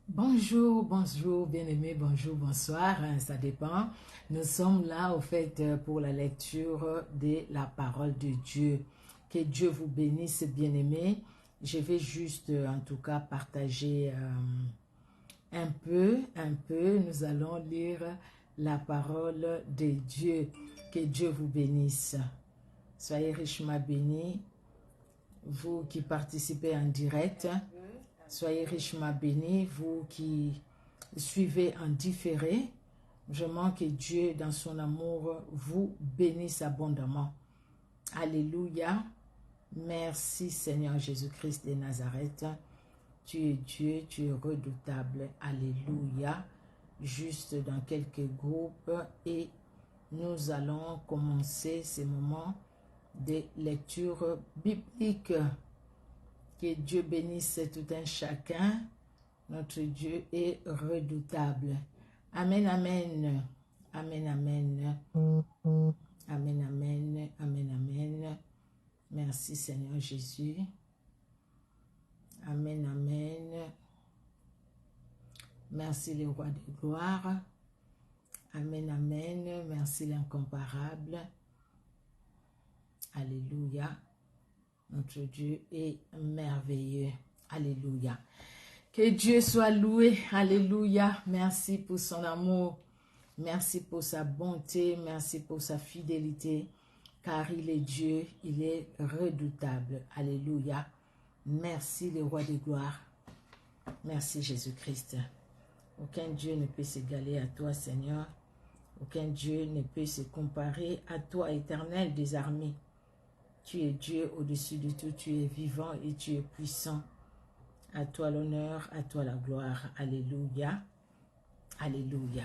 Bonjour, bonjour, bien-aimés, bonjour, bonsoir, ça dépend. Nous sommes là, au fait, pour la lecture de la parole de Dieu. Que Dieu vous bénisse, bien-aimés. Je vais juste, en tout cas, partager un peu. Nous allons lire la parole de Dieu. Que Dieu vous bénisse. Soyez richement bénis, vous qui participez en direct. Soyez richement bénis, vous qui suivez en différé. Vraiment que Dieu, dans son amour, vous bénisse abondamment. Alléluia. Merci Seigneur Jésus-Christ de Nazareth. Tu es Dieu, tu es redoutable. Alléluia. Juste dans quelques groupes et nous allons commencer ces moments de lecture biblique. Que Dieu bénisse tout un chacun. Notre Dieu est redoutable. Amen, amen. Amen, amen. Amen, amen. Amen, amen. Merci Seigneur Jésus. Amen, amen. Merci le roi de gloire. Amen, amen. Merci l'incomparable. Alléluia. Notre Dieu est merveilleux. Alléluia. Que Dieu soit loué. Alléluia. Merci pour son amour. Merci pour sa bonté. Merci pour sa fidélité. Car il est Dieu. Il est redoutable. Alléluia. Merci le roi de gloire. Merci Jésus-Christ. Aucun Dieu ne peut s'égaler à toi, Seigneur. Aucun Dieu ne peut se comparer à toi, éternel des armées. Tu es Dieu au-dessus de tout, tu es vivant et tu es puissant. À toi l'honneur, à toi la gloire. Alléluia. Alléluia.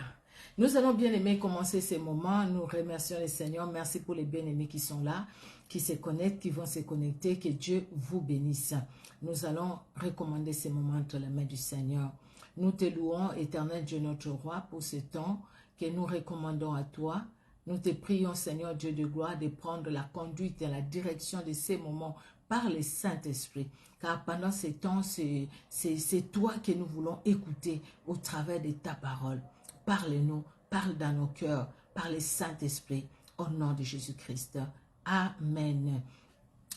Nous allons bien aimer commencer ces moments. Nous remercions le Seigneur. Merci pour les bien-aimés qui sont là, qui se connectent, qui vont se connecter. Que Dieu vous bénisse. Nous allons recommander ces moments entre les mains du Seigneur. Nous te louons, éternel Dieu notre roi, pour ce temps que nous recommandons à toi. Nous te prions, Seigneur Dieu de gloire, de prendre la conduite et la direction de ces moments par le Saint-Esprit. Car pendant ces temps, c'est toi que nous voulons écouter au travers de ta parole. Parle-nous, parle dans nos cœurs, par le Saint-Esprit, au nom de Jésus-Christ. Amen.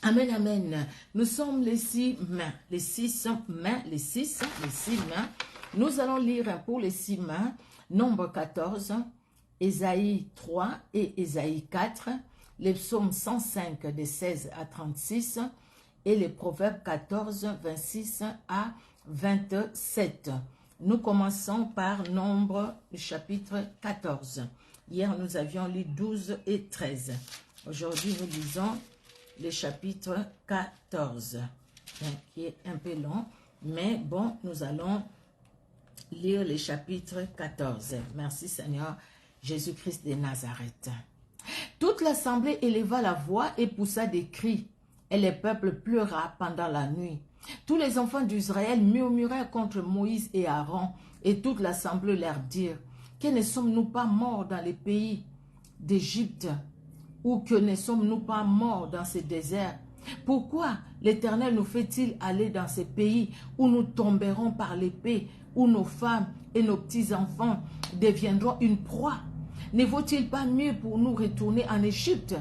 Amen, amen. Nous sommes les 6 mains. Les 6 mains, les 6 mains. Nous allons lire pour les 6 mains, Nombre 14, Ésaïe 3 et Ésaïe 4, les psaumes 105 de 16 à 36 et les proverbes 14, 26 à 27. Nous commençons par Nombre chapitre 14. Hier, nous avions lu 12 et 13. Aujourd'hui, nous lisons le chapitre 14, qui est un peu long, mais bon, nous allons lire le chapitre 14. Merci Seigneur Jésus-Christ de Nazareth. Toute l'assemblée éleva la voix et poussa des cris, et le peuple pleura pendant la nuit. Tous les enfants d'Israël murmurèrent contre Moïse et Aaron, et toute l'assemblée leur dirent, que ne sommes-nous pas morts dans les pays d'Égypte, ou que ne sommes-nous pas morts dans ce désert? Pourquoi l'Éternel nous fait-il aller dans ces pays où nous tomberons par l'épée, où nos femmes et nos petits-enfants deviendront une proie? Ne vaut-il pas mieux pour nous retourner en Égypte?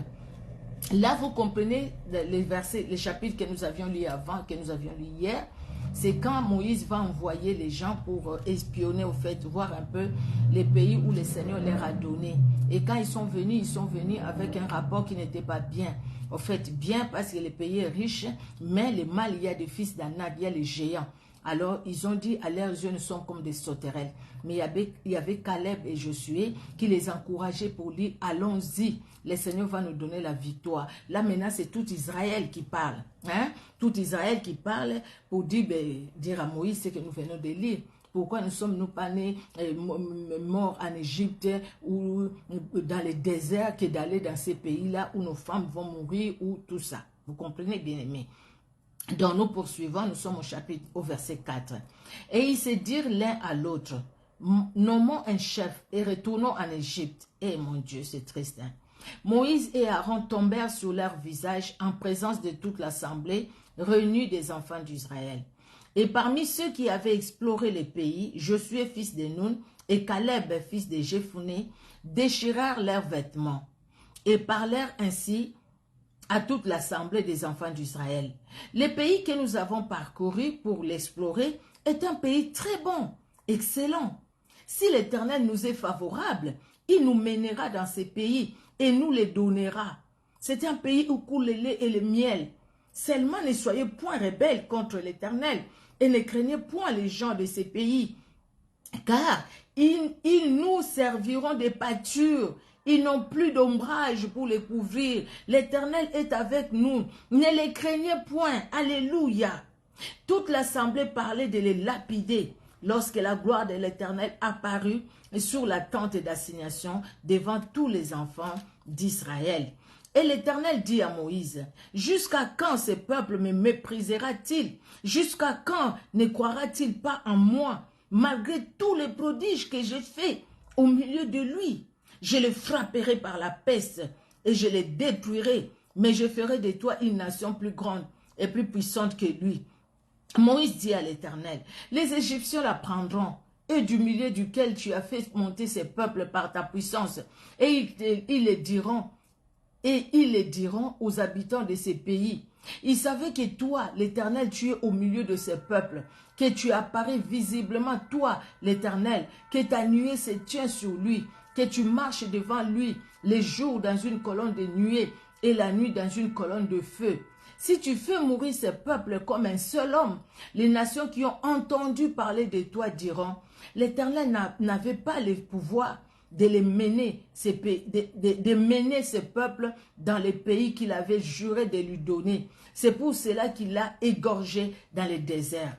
Là, vous comprenez les versets, les chapitres que nous avions lus avant, que nous avions lus hier. C'est quand Moïse va envoyer les gens pour espionner, au fait, voir un peu les pays où le Seigneur leur a donné. Et quand ils sont venus avec un rapport qui n'était pas bien. Au fait, bien parce que le pays est riche, mais le mal, il y a des fils d'Anak, il y a les géants. Alors, ils ont dit, à leurs yeux, nous sommes comme des sauterelles. Mais il y avait Caleb et Josué qui les encourageaient pour dire, allons-y, le Seigneur va nous donner la victoire. Là, maintenant, c'est tout Israël qui parle. Hein? Tout Israël qui parle pour dire, dire à Moïse ce que nous venons de lire. Pourquoi ne sommes-nous pas nés morts en Égypte ou dans les déserts que d'aller dans ces pays-là où nos femmes vont mourir ou tout ça? Vous comprenez, bien aimé? Donc nous poursuivons, nous sommes au verset 4. Et ils se dirent l'un à l'autre, nommons un chef et retournons en Égypte. Eh mon Dieu, c'est triste. Hein? Moïse et Aaron tombèrent sur leur visage en présence de toute l'assemblée réunie des enfants d'Israël. Et parmi ceux qui avaient exploré les pays, Josué fils de Nun et Caleb fils de Jephuné déchirèrent leurs vêtements et parlèrent ainsi à toute l'assemblée des enfants d'Israël. Le pays que nous avons parcouru pour l'explorer est un pays très bon, excellent. Si l'Éternel nous est favorable, il nous mènera dans ces pays et nous les donnera. C'est un pays où coule le lait et le miel. Seulement ne soyez point rebelles contre l'Éternel et ne craignez point les gens de ces pays, car ils nous serviront de pâture. Ils n'ont plus d'ombrage pour les couvrir. L'Éternel est avec nous. Ne les craignez point. Alléluia. Toute l'assemblée parlait de les lapider lorsque la gloire de l'Éternel apparut sur la tente d'assignation devant tous les enfants d'Israël. Et l'Éternel dit à Moïse, « Jusqu'à quand ce peuple me méprisera-t-il? Jusqu'à quand ne croira-t-il pas en moi, malgré tous les prodiges que j'ai faits au milieu de lui? Je le frapperai par la peste et je le détruirai, mais je ferai de toi une nation plus grande et plus puissante que lui. » Moïse dit à l'Éternel, « Les Égyptiens la prendront, et du milieu duquel tu as fait monter ces peuples par ta puissance, et ils le diront aux habitants de ces pays. Ils savaient que toi, l'Éternel, tu es au milieu de ces peuples, que tu apparais visiblement, toi, l'Éternel, que ta nuée se tient sur lui, que tu marches devant lui les jours dans une colonne de nuée et la nuit dans une colonne de feu. Si tu fais mourir ces peuples comme un seul homme, les nations qui ont entendu parler de toi diront, l'Éternel n'avait pas le pouvoir de mener ces peuples dans les pays qu'il avait juré de lui donner. C'est pour cela qu'il l'a égorgé dans le désert.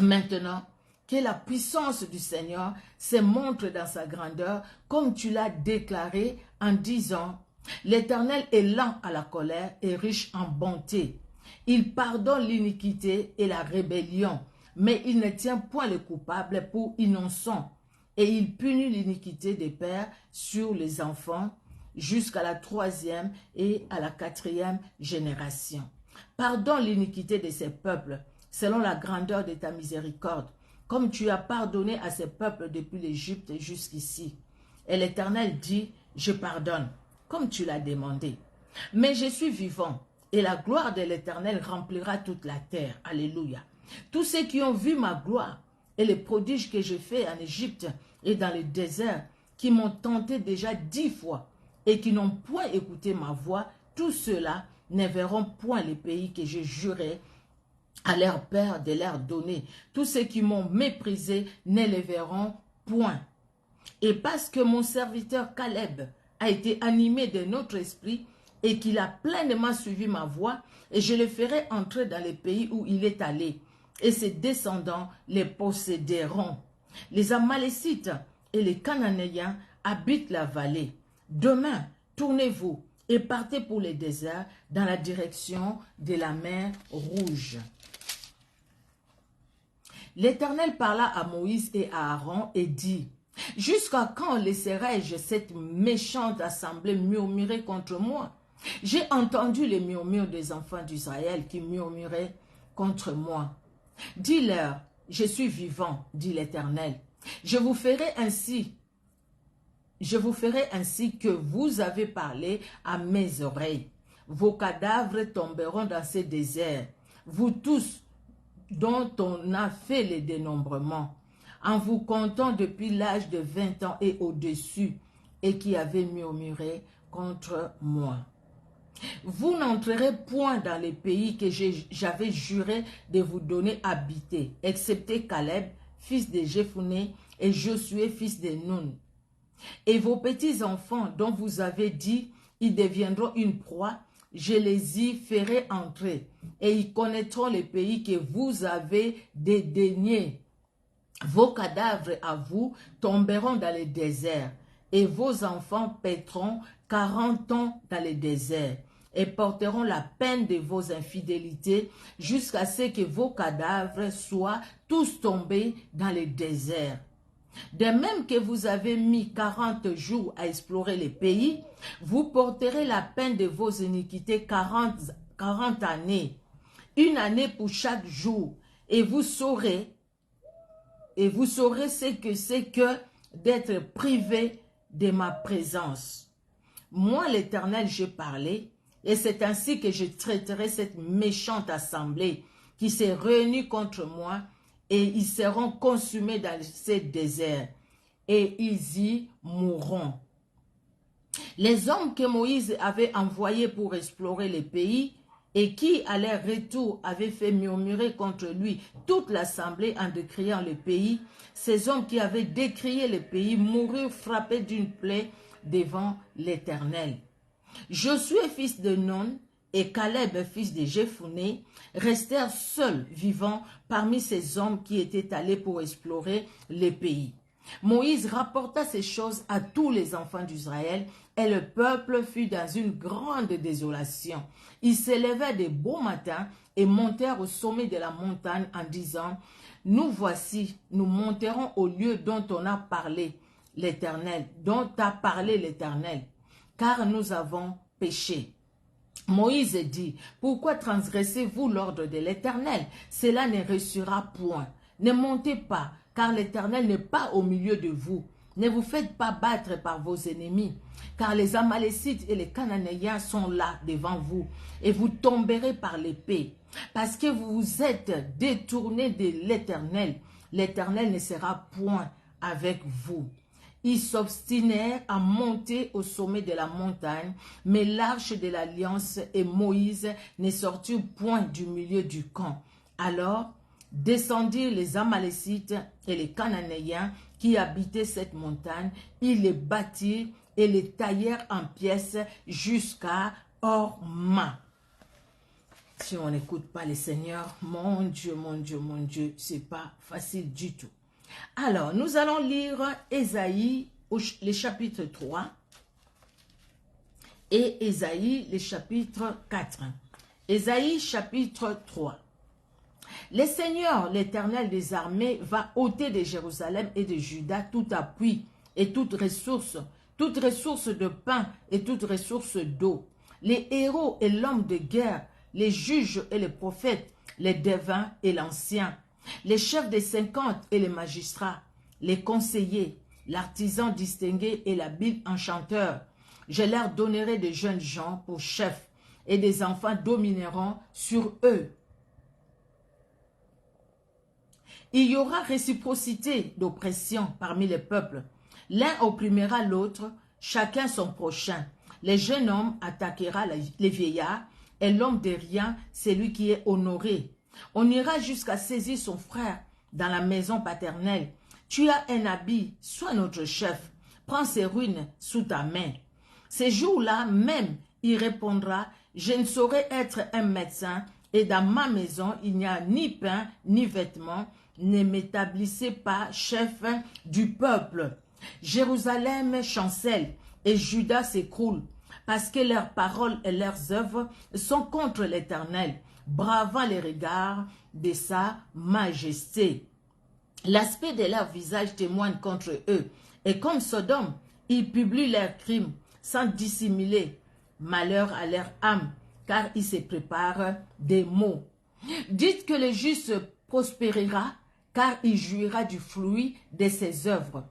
Maintenant, que la puissance du Seigneur se montre dans sa grandeur, comme tu l'as déclaré en disant, l'Éternel est lent à la colère et riche en bonté. Il pardonne l'iniquité et la rébellion, mais il ne tient point les coupables pour innocents. Et il punit l'iniquité des pères sur les enfants jusqu'à la 3e et à la 4e génération. Pardonne l'iniquité de ces peuples selon la grandeur de ta miséricorde, comme tu as pardonné à ces peuples depuis l'Égypte jusqu'ici. Et l'Éternel dit, je pardonne, comme tu l'as demandé. Mais je suis vivant, et la gloire de l'Éternel remplira toute la terre. Alléluia. Tous ceux qui ont vu ma gloire et les prodiges que j'ai faits en Égypte et dans le désert, qui m'ont tenté déjà 10 fois et qui n'ont point écouté ma voix, tous ceux-là ne verront point les pays que je jurais à leur père de leur donner. Tous ceux qui m'ont méprisé ne les verront point. Et parce que mon serviteur Caleb a été animé de notre esprit et qu'il a pleinement suivi ma voie, et je le ferai entrer dans les pays où il est allé, et ses descendants les posséderont. Les Amalécites et les Cananéens habitent la vallée. Demain, tournez-vous et partez pour les déserts dans la direction de la mer Rouge. L'Éternel parla à Moïse et à Aaron et dit, « Jusqu'à quand laisserai-je cette méchante assemblée murmurer contre moi? J'ai entendu les murmures des enfants d'Israël qui murmuraient contre moi. Dis-leur, je suis vivant, dit l'Éternel. Je vous ferai ainsi que vous avez parlé à mes oreilles. Vos cadavres tomberont dans ces déserts, vous tous dont on a fait le dénombrement, en vous comptant depuis l'âge de 20 ans et au-dessus, et qui avez murmuré contre moi. Vous n'entrerez point dans les pays que j'avais juré de vous donner habiter, excepté Caleb, fils de Jephuné, et Josué, fils de Nun. Et vos petits-enfants dont vous avez dit, ils deviendront une proie, je les y ferai entrer, et ils connaîtront les pays que vous avez dédaignés. Vos cadavres à vous tomberont dans les déserts, et vos enfants paîtront 40 ans dans les déserts, et porteront la peine de vos infidélités jusqu'à ce que vos cadavres soient tous tombés dans les déserts. De même que vous avez mis 40 jours à explorer les pays, vous porterez la peine de vos iniquités 40 années, une année pour chaque jour, et vous saurez ce que c'est que d'être privé de ma présence. Moi, l'Éternel, j'ai parlé, et c'est ainsi que je traiterai cette méchante assemblée qui s'est réunie contre moi, et ils seront consumés dans ces déserts, et ils y mourront. Les hommes que Moïse avait envoyés pour explorer les pays, et qui, à leur retour, avaient fait murmurer contre lui toute l'assemblée en décriant le pays, ces hommes qui avaient décrié le pays moururent frappés d'une plaie devant l'Éternel. Josué, fils de Nun, et Caleb, fils de Jephuné, restèrent seuls vivants parmi ces hommes qui étaient allés pour explorer les pays. Moïse rapporta ces choses à tous les enfants d'Israël, et le peuple fut dans une grande désolation. Ils s'élevèrent de beau matin et montèrent au sommet de la montagne en disant, « Nous voici, nous monterons au lieu dont on a parlé l'Éternel, dont a parlé l'Éternel, car nous avons péché. » Moïse dit, « Pourquoi transgressez-vous l'ordre de l'Éternel? Cela ne réussira point. Ne montez pas, car l'Éternel n'est pas au milieu de vous. Ne vous faites pas battre par vos ennemis, car les Amalécites et les Cananéens sont là devant vous, et vous tomberez par l'épée, parce que vous vous êtes détournés de l'Éternel. L'Éternel ne sera point avec vous. » Ils s'obstinèrent à monter au sommet de la montagne, mais l'arche de l'alliance et Moïse ne sortirent point du milieu du camp. Alors descendirent les Amalécites et les Cananéens qui habitaient cette montagne. Ils les battirent et les taillèrent en pièces jusqu'à Horma. Si on n'écoute pas le Seigneur, mon Dieu, mon Dieu, mon Dieu, c'est pas facile du tout. Alors, nous allons lire Ésaïe, le chapitre 3 et Ésaïe, le chapitre 4. Ésaïe, chapitre 3. Le Seigneur, l'Éternel des armées, va ôter de Jérusalem et de Juda tout appui et toute ressource de pain et toute ressource d'eau. Les héros et l'homme de guerre, les juges et les prophètes, les devins et l'ancien, les chefs des 50 et les magistrats, les conseillers, l'artisan distingué et l'habile enchanteur. Je leur donnerai de jeunes gens pour chefs, et des enfants domineront sur eux. Il y aura réciprocité d'oppression parmi les peuples. L'un opprimera l'autre, chacun son prochain. Les jeunes hommes attaquera les vieillards, et l'homme de rien, c'est lui qui est honoré. On ira jusqu'à saisir son frère dans la maison paternelle. Tu as un habit, sois notre chef. Prends ses ruines sous ta main. Ces jours-là même, il répondra, je ne saurais être un médecin, et dans ma maison, il n'y a ni pain, ni vêtements. Ne m'établissez pas chef du peuple. Jérusalem chancelle et Juda s'écroule, parce que leurs paroles et leurs œuvres sont contre l'Éternel, bravant les regards de sa majesté. L'aspect de leur visage témoigne contre eux, et comme Sodome, ils publient leurs crimes sans dissimuler. Malheur à leur âme, car ils se préparent des maux. Dites que le juste prospérera, car il jouira du fruit de ses œuvres.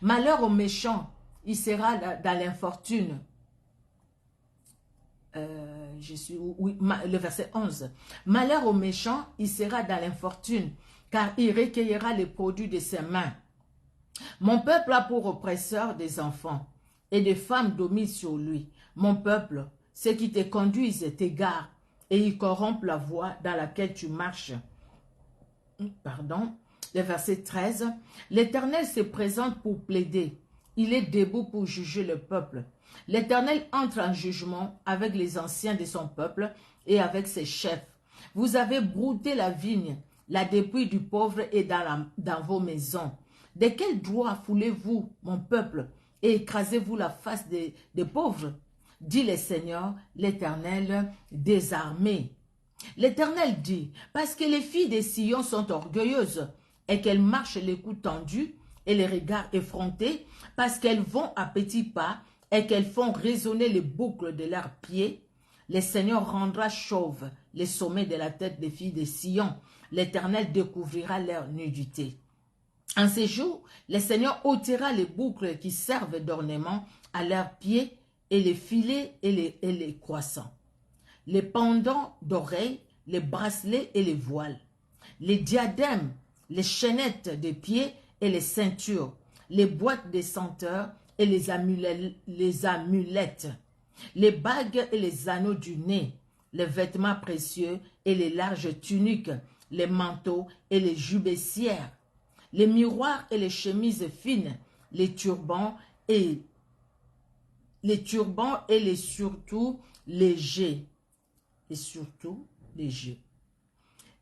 Malheur au méchant, il sera dans l'infortune. Le verset 11. Malheur au méchant, il sera dans l'infortune, car il recueillera les produits de ses mains. Mon peuple a pour oppresseur des enfants, et des femmes dominent sur lui. Mon peuple, ceux qui te conduisent t'égarent, et ils corrompent la voie dans laquelle tu marches. Le verset 13. L'Éternel se présente pour plaider. Il est debout pour juger le peuple. L'Éternel entre en jugement avec les anciens de son peuple et avec ses chefs. Vous avez brouté la vigne, la dépouille du pauvre est dans vos maisons. De quel droit foulez-vous, mon peuple, et écrasez-vous la face des pauvres? Dit le Seigneur, l'Éternel des armées. L'Éternel dit, parce que les filles des Sion sont orgueilleuses, et qu'elles marchent les coups tendus et les regards effrontés, parce qu'elles vont à petits pas et qu'elles font résonner les boucles de leurs pieds, le Seigneur rendra chauve les sommets de la tête des filles de Sion, l'Éternel découvrira leur nudité. En ces jours, le Seigneur ôtera les boucles qui servent d'ornement à leurs pieds et les filets et les croissants, les pendants d'oreilles, les bracelets et les voiles, les diadèmes, les chaînettes des pieds et les ceintures, les boîtes des senteurs et les amulettes, les bagues et les anneaux du nez, les vêtements précieux et les larges tuniques, les manteaux et les jubessières, les miroirs et les chemises fines, les turbans et les surtout légers.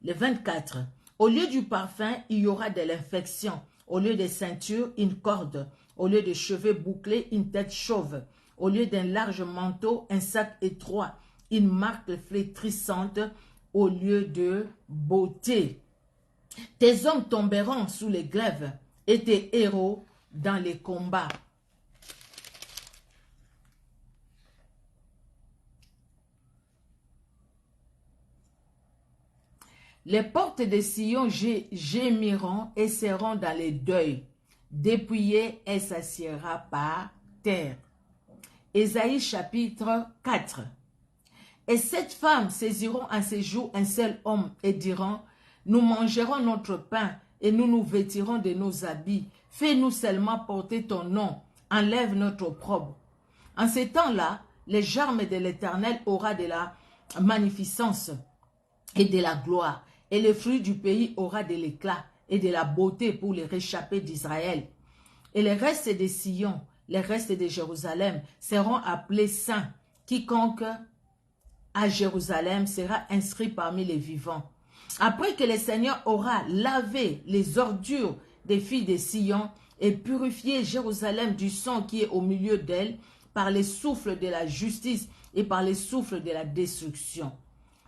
Les 24. Au lieu du parfum, il y aura de l'infection. Au lieu des ceintures, une corde. Au lieu de cheveux bouclés, une tête chauve. Au lieu d'un large manteau, un sac étroit. Une marque flétrissante au lieu de beauté. Tes hommes tomberont sous les glaives et tes héros dans les combats. Les portes de Sion gémiront et seront dans les deuils. Dépouillée, elle s'assiera par terre. Ésaïe chapitre 4. Et 7 femmes saisiront en ces jours un seul homme et diront, nous mangerons notre pain et nous nous vêtirons de nos habits. Fais-nous seulement porter ton nom. Enlève notre opprobre. En ces temps-là, les germes de l'Éternel aura de la magnificence et de la gloire. Et le fruit du pays aura de l'éclat et de la beauté pour les réchappés d'Israël. Et les restes de Sion, les restes de Jérusalem seront appelés saints. Quiconque à Jérusalem sera inscrit parmi les vivants. Après que le Seigneur aura lavé les ordures des filles de Sion et purifié Jérusalem du sang qui est au milieu d'elle par les souffles de la justice et par les souffles de la destruction,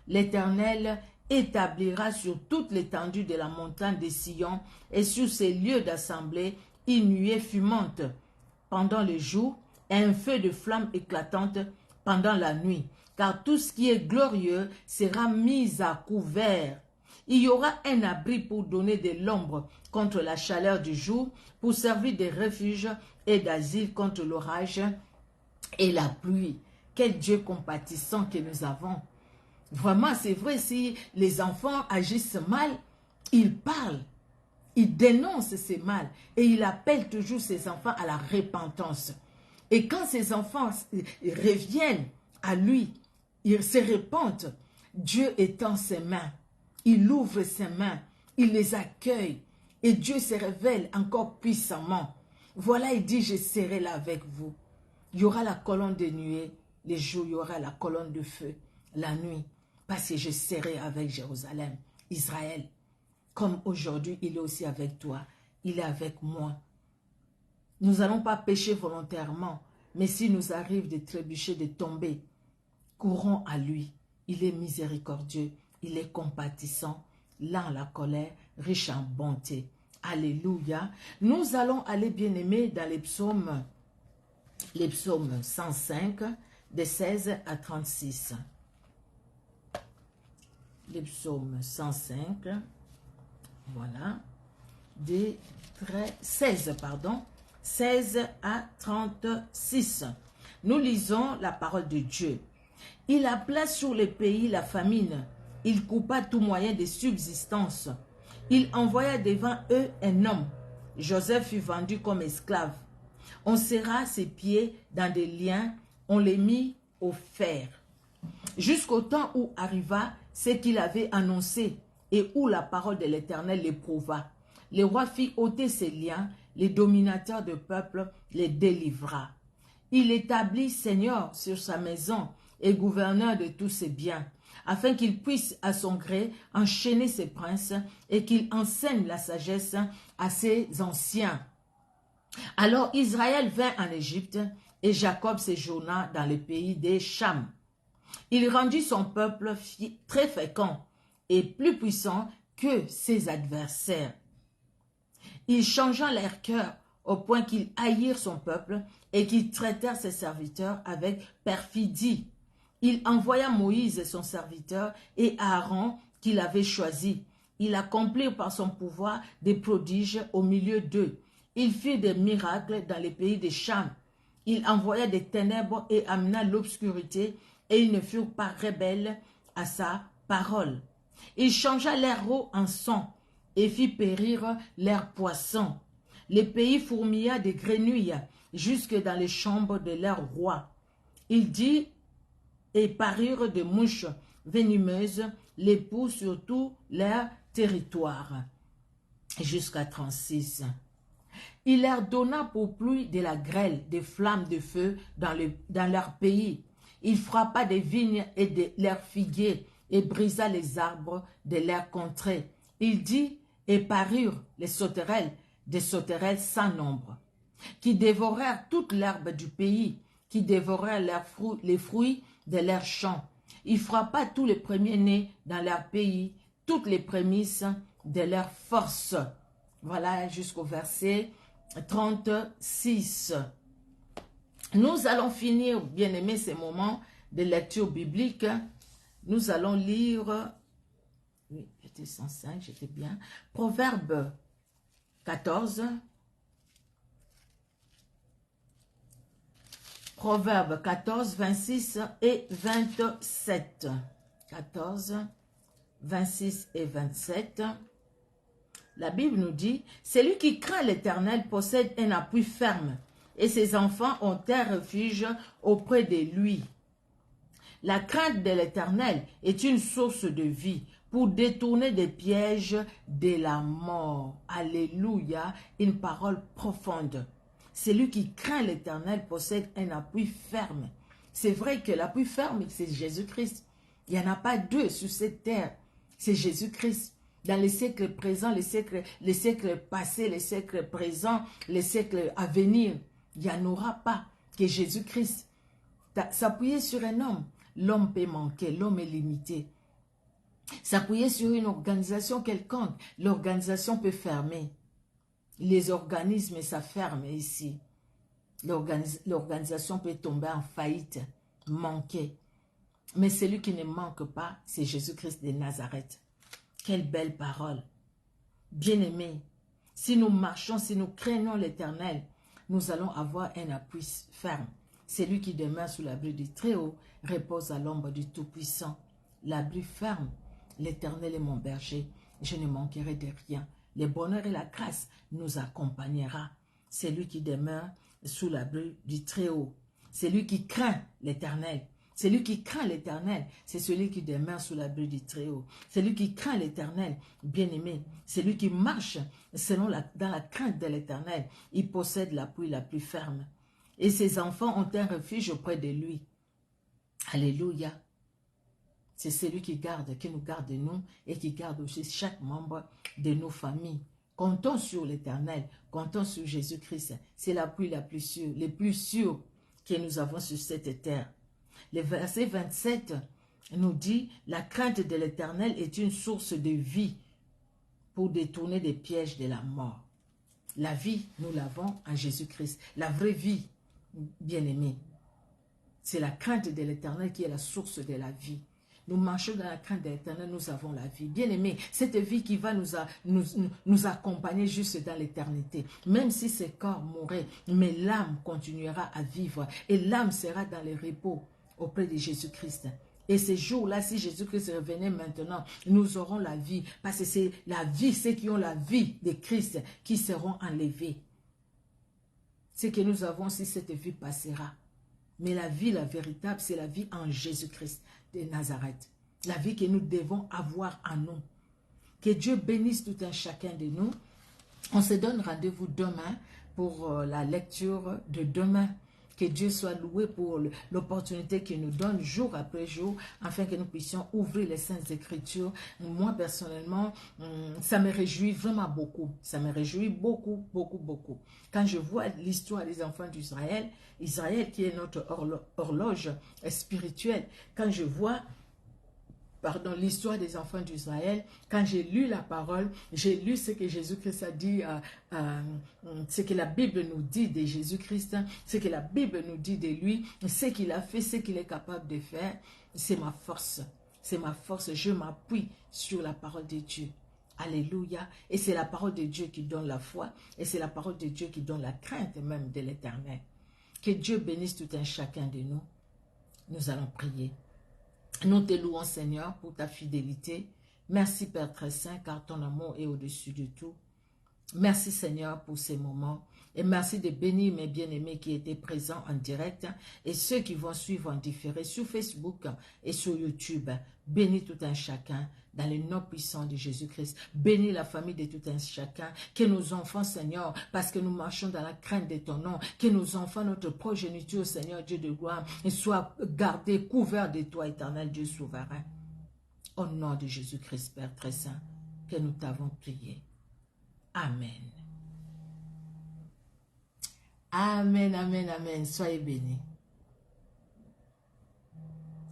l'Éternel établira sur toute l'étendue de la montagne de Sion et sur ses lieux d'assemblée une nuée fumante pendant le jour et un feu de flamme éclatante pendant la nuit, car tout ce qui est glorieux sera mis à couvert. Il y aura un abri pour donner de l'ombre contre la chaleur du jour, pour servir de refuge et d'asile contre l'orage et la pluie. Quel Dieu compatissant que nous avons! Vraiment, c'est vrai, si les enfants agissent mal, ils parlent, ils dénoncent ces mal et il appelle toujours ses enfants à la repentance. Et quand ces enfants reviennent à lui, ils se repentent, Dieu étend ses mains, il ouvre ses mains, il les accueille et Dieu se révèle encore puissamment. Voilà, il dit, je serai là avec vous. Il y aura la colonne de nuée, les jours, il y aura la colonne de feu, la nuit. Parce que je serai avec Jérusalem, Israël. Comme aujourd'hui, il est aussi avec toi. Il est avec moi. Nous n'allons pas pécher volontairement. Mais s'il nous arrive de trébucher, de tomber, courons à lui. Il est miséricordieux. Il est compatissant. Lent à la colère, riche en bonté. Alléluia. Nous allons aller, bien-aimés, dans les psaumes 105, de 16 à 36. Les psaumes 105, voilà, des 16 à 36. Nous lisons la parole de Dieu. Il appela sur les pays la famine. Il coupa tout moyen de subsistance. Il envoya devant eux un homme. Joseph fut vendu comme esclave. On serra ses pieds dans des liens, on les mit au fer. Jusqu'au temps où arriva ce qu'il avait annoncé et où la parole de l'Éternel l'éprouva. Le roi fit ôter ses liens, les dominateurs de peuple les délivra. Il établit Seigneur sur sa maison et gouverneur de tous ses biens, afin qu'il puisse à son gré enchaîner ses princes et qu'il enseigne la sagesse à ses anciens. Alors Israël vint en Égypte et Jacob séjourna dans le pays des Cham. Il rendit son peuple très fécond et plus puissant que ses adversaires. Il changea leur cœur au point qu'ils haïrent son peuple et qu'ils traitèrent ses serviteurs avec perfidie. Il envoya Moïse son serviteur et Aaron qu'il avait choisi. Il accomplit par son pouvoir des prodiges au milieu d'eux. Il fit des miracles dans les pays des Cham. Il envoya des ténèbres et amena l'obscurité, et ils ne furent pas rebelles à sa parole. Il changea leur eau en sang et fit périr leurs poissons. Les pays fourmilla de grenouilles jusque dans les chambres de leur roi. Il dit et parurent de mouches venimeuses, les poux sur tout leur territoire. Jusqu'à 36. Il leur donna pour pluie de la grêle, des flammes de feu dans leur pays. Il frappa des vignes et de leurs figuiers et brisa les arbres de leur contrée. Il dit et parurent les sauterelles, des sauterelles sans nombre, qui dévorèrent toute l'herbe du pays, qui dévorèrent les fruits de leurs champs. Il frappa tous les premiers-nés dans leur pays, toutes les prémices de leur force. Voilà jusqu'au verset 36. Nous allons finir, bien aimés, ces moments de lecture biblique. Nous allons lire, oui, j'étais 105, j'étais bien, Proverbe 14. Proverbe 14, 26 et 27. 14, 26 et 27. La Bible nous dit, « Celui qui craint l'Éternel possède un appui ferme, et ses enfants ont un refuge auprès de lui. » La crainte de l'Éternel est une source de vie pour détourner des pièges de la mort. Alléluia, une parole profonde. Celui qui craint l'Éternel possède un appui ferme. C'est vrai que l'appui ferme, c'est Jésus-Christ. Il n'y en a pas deux sur cette terre. C'est Jésus-Christ. Dans les siècles présents, les siècles passés, les siècles présents, les siècles à venir, il n'y en aura pas que Jésus-Christ. S'appuyer sur un homme, l'homme peut manquer, l'homme est limité. S'appuyer sur une organisation quelconque, l'organisation peut fermer. Les organismes, ça ferme ici. L'organisation peut tomber en faillite, manquer. Mais celui qui ne manque pas, c'est Jésus-Christ de Nazareth. Quelle belle parole. Bien-aimés, si nous marchons, si nous craignons l'Éternel, nous allons avoir un appui ferme. Celui qui demeure sous l'abri du Très-Haut repose à l'ombre du Tout-Puissant. L'abri ferme. L'Éternel est mon berger. Je ne manquerai de rien. Le bonheur et la grâce nous accompagnera. C'est lui qui demeure sous l'abri du Très-Haut. C'est lui qui craint l'Éternel. C'est lui qui craint l'Éternel. C'est celui qui demeure sous l'abri du Très-Haut. C'est lui qui craint l'Éternel, bien-aimé. C'est lui qui marche dans la crainte de l'Éternel. Il possède l'appui la plus ferme. Et ses enfants ont un refuge auprès de lui. Alléluia. C'est celui qui nous garde nous et qui garde aussi chaque membre de nos familles. Comptons sur l'Éternel, comptons sur Jésus-Christ. C'est l'appui la plus sûre, les plus sûrs que nous avons sur cette terre. Le verset 27 nous dit, la crainte de l'Éternel est une source de vie pour détourner des pièges de la mort. La vie, nous l'avons en Jésus-Christ. La vraie vie, bien-aimés, c'est la crainte de l'Éternel qui est la source de la vie. Nous marchons dans la crainte de l'Éternel, nous avons la vie. Bien-aimés, cette vie qui va nous accompagner juste dans l'éternité. Même si ce corps mourrait, mais l'âme continuera à vivre. Et l'âme sera dans le repos auprès de Jésus-Christ. Et ces jours-là, si Jésus-Christ revenait maintenant, nous aurons la vie. Parce que c'est la vie, ceux qui ont la vie de Christ, qui seront enlevés. Ce que nous avons, si cette vie passera. Mais la vie, la véritable, c'est la vie en Jésus-Christ de Nazareth. La vie que nous devons avoir en nous. Que Dieu bénisse tout un chacun de nous. On se donne rendez-vous demain pour la lecture de demain. Que Dieu soit loué pour l'opportunité qu'il nous donne jour après jour, afin que nous puissions ouvrir les Saintes Écritures. Moi, personnellement, ça me réjouit vraiment beaucoup. Ça me réjouit beaucoup, beaucoup, beaucoup. Quand je vois l'histoire des enfants d'Israël, Israël qui est notre horloge spirituelle, quand je vois l'histoire des enfants d'Israël, quand j'ai lu la parole, j'ai lu ce que Jésus-Christ a dit, ce que la Bible nous dit de Jésus-Christ, ce que la Bible nous dit de lui, ce qu'il a fait, ce qu'il est capable de faire, c'est ma force. C'est ma force, je m'appuie sur la parole de Dieu. Alléluia. Et c'est la parole de Dieu qui donne la foi. Et c'est la parole de Dieu qui donne la crainte même de l'Éternel. Que Dieu bénisse tout un chacun de nous. Nous allons prier. Nous te louons, Seigneur, pour ta fidélité. Merci, Père très saint, car ton amour est au-dessus de tout. Merci, Seigneur, pour ces moments. Et merci de bénir mes bien-aimés qui étaient présents en direct et ceux qui vont suivre en différé sur Facebook et sur YouTube. Bénis tout un chacun dans le nom puissant de Jésus-Christ. Bénis la famille de tout un chacun. Que nos enfants, Seigneur, parce que nous marchons dans la crainte de ton nom, que nos enfants, notre progéniture, Seigneur Dieu de gloire, soient gardés, couverts de toi, éternel Dieu souverain. Au nom de Jésus-Christ, Père très saint, que nous t'avons prié. Amen. Amen, amen, amen. Soyez bénis.